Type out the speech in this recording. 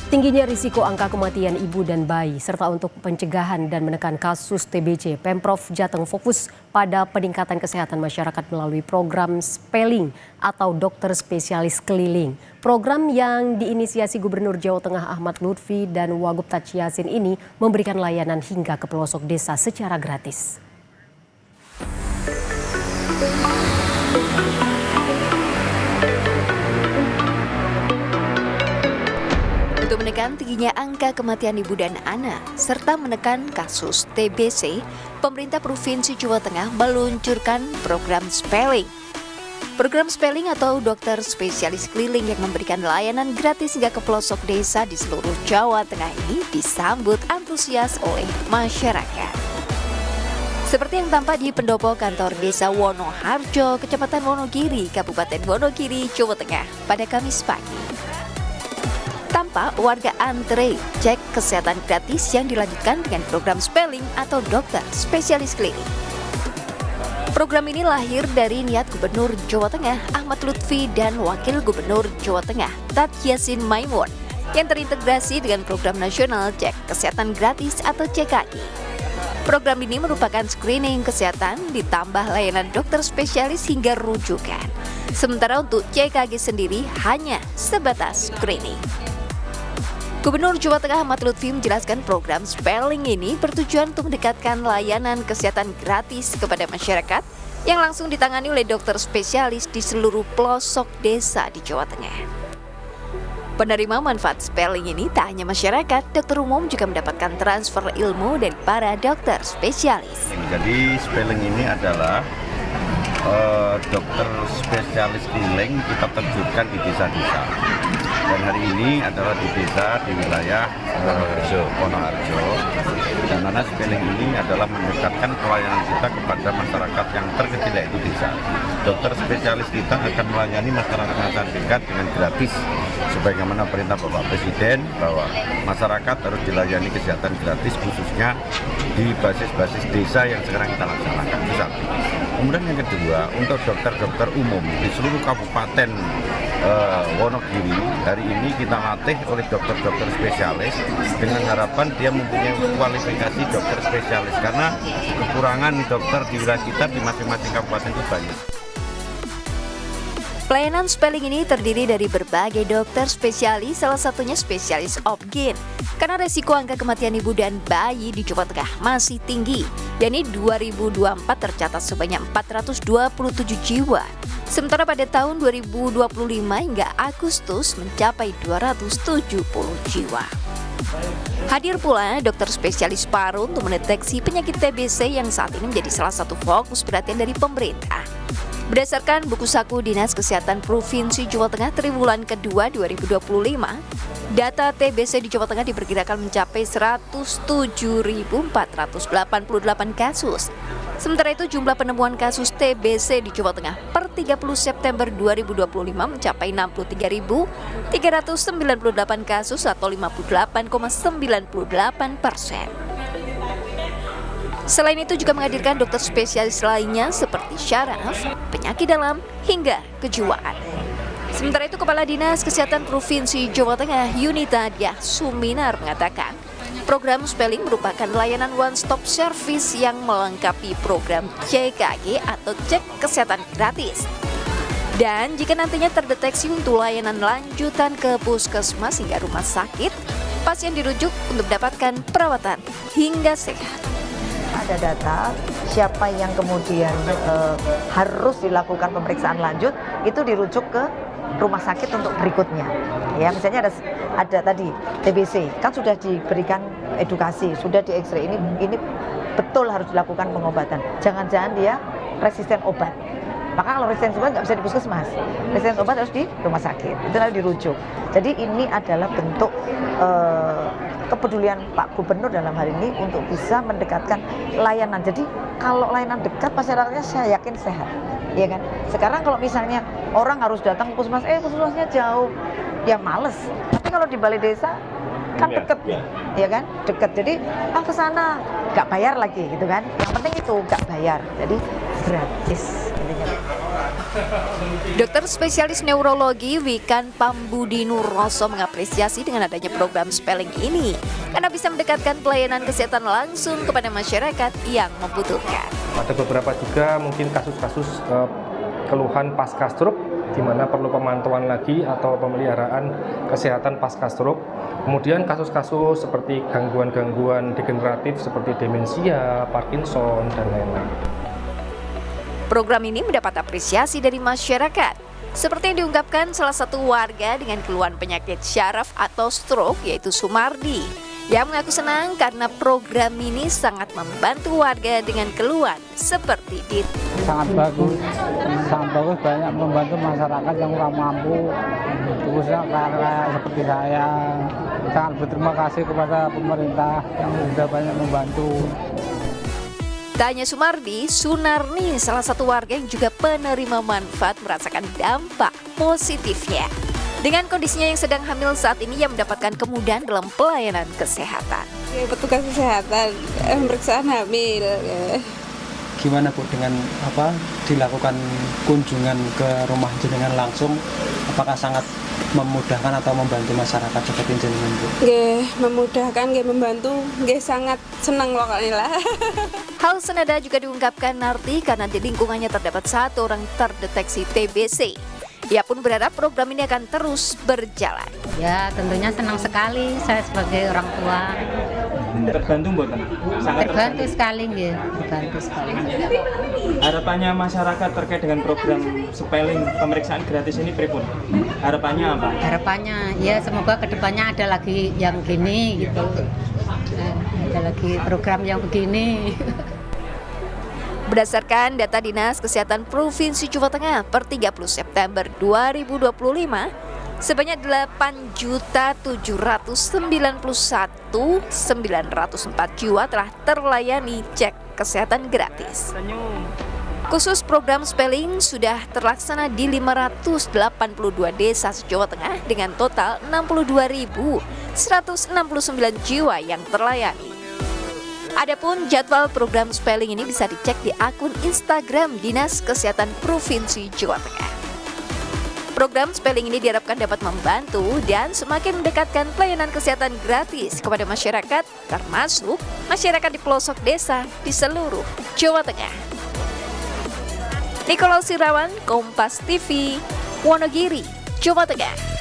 Tingginya risiko angka kematian ibu dan bayi, serta untuk pencegahan dan menekan kasus TBC, Pemprov Jateng fokus pada peningkatan kesehatan masyarakat melalui program Spelling atau dokter spesialis keliling. Program yang diinisiasi Gubernur Jawa Tengah Ahmad Lutfi dan Wagub Taci Yassin ini memberikan layanan hingga ke pelosok desa secara gratis. Untuk menekan tingginya angka kematian ibu dan anak, serta menekan kasus TBC, pemerintah Provinsi Jawa Tengah meluncurkan program Spelling. Program Spelling atau dokter spesialis keliling yang memberikan layanan gratis hingga ke pelosok desa di seluruh Jawa Tengah ini disambut antusias oleh masyarakat. Seperti yang tampak di pendopo kantor desa Wonoharjo, Kecamatan Wonogiri, Kabupaten Wonogiri, Jawa Tengah pada Kamis pagi. Tampak warga antre cek kesehatan gratis yang dilanjutkan dengan program Spelling atau dokter spesialis keliling. Program ini lahir dari niat Gubernur Jawa Tengah Ahmad Lutfi dan Wakil Gubernur Jawa Tengah Taci Yassin Maimun yang terintegrasi dengan program nasional cek kesehatan gratis atau CKG. Program ini merupakan screening kesehatan ditambah layanan dokter spesialis hingga rujukan. Sementara untuk CKG sendiri hanya sebatas screening. Gubernur Jawa Tengah Ahmad Lutfi menjelaskan program Spelling ini bertujuan untuk mendekatkan layanan kesehatan gratis kepada masyarakat yang langsung ditangani oleh dokter spesialis di seluruh pelosok desa di Jawa Tengah. Penerima manfaat Spelling ini tak hanya masyarakat, dokter umum juga mendapatkan transfer ilmu dari para dokter spesialis. Jadi Spelling ini adalah dokter spesialis keliling kita terjunkan di desa-desa. Dan hari ini adalah di desa di wilayah Wonoharjo, dan mana Spelling ini adalah mendekatkan pelayanan kita kepada masyarakat yang terkecil yaitu desa. Dokter spesialis kita akan melayani masyarakat dekat dengan gratis, sebagaimana perintah Bapak Presiden bahwa masyarakat harus dilayani kesehatan gratis khususnya di basis-basis desa yang sekarang kita laksanakan. Kemudian yang kedua, untuk dokter-dokter umum di seluruh kabupaten Wonogiri, hari ini kita latih oleh dokter-dokter spesialis dengan harapan dia mempunyai kualifikasi dokter spesialis, karena kekurangan dokter di wilayah kita di masing-masing kabupaten itu banyak. Pelayanan Spelling ini terdiri dari berbagai dokter spesialis, salah satunya spesialis Obgyn. Karena resiko angka kematian ibu dan bayi di Jawa Tengah masih tinggi, yakni 2024 tercatat sebanyak 427 jiwa. Sementara pada tahun 2025 hingga Agustus mencapai 270 jiwa. Hadir pula dokter spesialis paru untuk mendeteksi penyakit TBC yang saat ini menjadi salah satu fokus perhatian dari pemerintah. Berdasarkan buku saku Dinas Kesehatan Provinsi Jawa Tengah triwulan kedua 2025, data TBC di Jawa Tengah diperkirakan mencapai 107.488 kasus. Sementara itu jumlah penemuan kasus TBC di Jawa Tengah per 30 September 2025 mencapai 63.398 kasus atau 58,98%. Selain itu juga menghadirkan dokter spesialis lainnya seperti syaraf, penyakit dalam, hingga kejiwaan. Sementara itu Kepala Dinas Kesehatan Provinsi Jawa Tengah Yunita Diah Suminar mengatakan, program Spelling merupakan layanan one-stop service yang melengkapi program CKG atau cek kesehatan gratis. Dan jika nantinya terdeteksi untuk layanan lanjutan ke puskesmas hingga rumah sakit, pasien dirujuk untuk mendapatkan perawatan hingga sehat. Ada data siapa yang kemudian harus dilakukan pemeriksaan lanjut, itu dirujuk ke rumah sakit untuk berikutnya. Ya, misalnya ada tadi TBC, kan sudah diberikan edukasi, sudah di X-ray, ini betul harus dilakukan pengobatan. Jangan-jangan dia resisten obat. Maka kalau resisten obat nggak bisa di puskesmas, resisten obat harus di rumah sakit, itu harus dirujuk. Jadi ini adalah bentuk kepedulian Pak Gubernur dalam hal ini untuk bisa mendekatkan layanan. Jadi kalau layanan dekat, masyarakatnya saya yakin sehat, ya kan. Sekarang kalau misalnya orang harus datang ke puskesmas, puskesmasnya jauh, ya males. Tapi kalau di balai desa kan deket, ya kan, deket. Jadi ke sana nggak bayar lagi, gitu kan. Yang penting itu nggak bayar, jadi gratis. Dokter spesialis neurologi Wikan Pambudi Nuroso mengapresiasi dengan adanya program spelling ini karena bisa mendekatkan pelayanan kesehatan langsung kepada masyarakat yang membutuhkan. Ada beberapa juga mungkin kasus-kasus keluhan pasca stroke di mana perlu pemantauan lagi atau pemeliharaan kesehatan pasca stroke. Kemudian kasus-kasus seperti gangguan-gangguan degeneratif seperti demensia, Parkinson, dan lain-lain. Program ini mendapat apresiasi dari masyarakat. Seperti yang diungkapkan salah satu warga dengan keluhan penyakit syaraf atau stroke yaitu Sumardi, yang mengaku senang karena program ini sangat membantu warga dengan keluhan seperti itu. Sangat bagus, banyak membantu masyarakat yang kurang mampu, khususnya kayak seperti saya. Sangat berterima kasih kepada pemerintah yang sudah banyak membantu. Tak hanya Sumardi, Sunarni, salah satu warga yang juga penerima manfaat, merasakan dampak positifnya. Dengan kondisinya yang sedang hamil saat ini, yang mendapatkan kemudahan dalam pelayanan kesehatan. Petugas kesehatan, pemeriksaan hamil. Gimana Bu dengan dilakukan kunjungan ke rumah jenengan langsung? Apakah sangat memudahkan atau membantu masyarakat seperti jenengan Bu? Nggih, memudahkan, nggih membantu, nggih sangat senang pokoknya lah. Hal senada juga diungkapkan Narti karena di lingkungannya terdapat 1 orang terdeteksi TBC. Ia pun berharap program ini akan terus berjalan. Ya, tentunya senang sekali saya sebagai orang tua. Terbantu Bu? Terbantu sekali, ya. Terbantu sekali. Harapannya masyarakat terkait dengan program spelling pemeriksaan gratis ini pripun? Harapannya apa? Harapannya ya semoga kedepannya ada lagi yang gini gitu. Ada lagi program yang begini. Berdasarkan data Dinas Kesehatan Provinsi Jawa Tengah per 30 September 2025, sebanyak 8.791.904 jiwa telah terlayani cek kesehatan gratis. Khusus program spelling sudah terlaksana di 582 desa se-Jawa Tengah dengan total 62.169 jiwa yang terlayani. Adapun jadwal program spelling ini bisa dicek di akun Instagram Dinas Kesehatan Provinsi Jawa Tengah. Program spelling ini diharapkan dapat membantu dan semakin mendekatkan pelayanan kesehatan gratis kepada masyarakat, termasuk masyarakat di pelosok desa di seluruh Jawa Tengah. Nikolaus Sirawan, Kompas TV, Wonogiri, Jawa Tengah.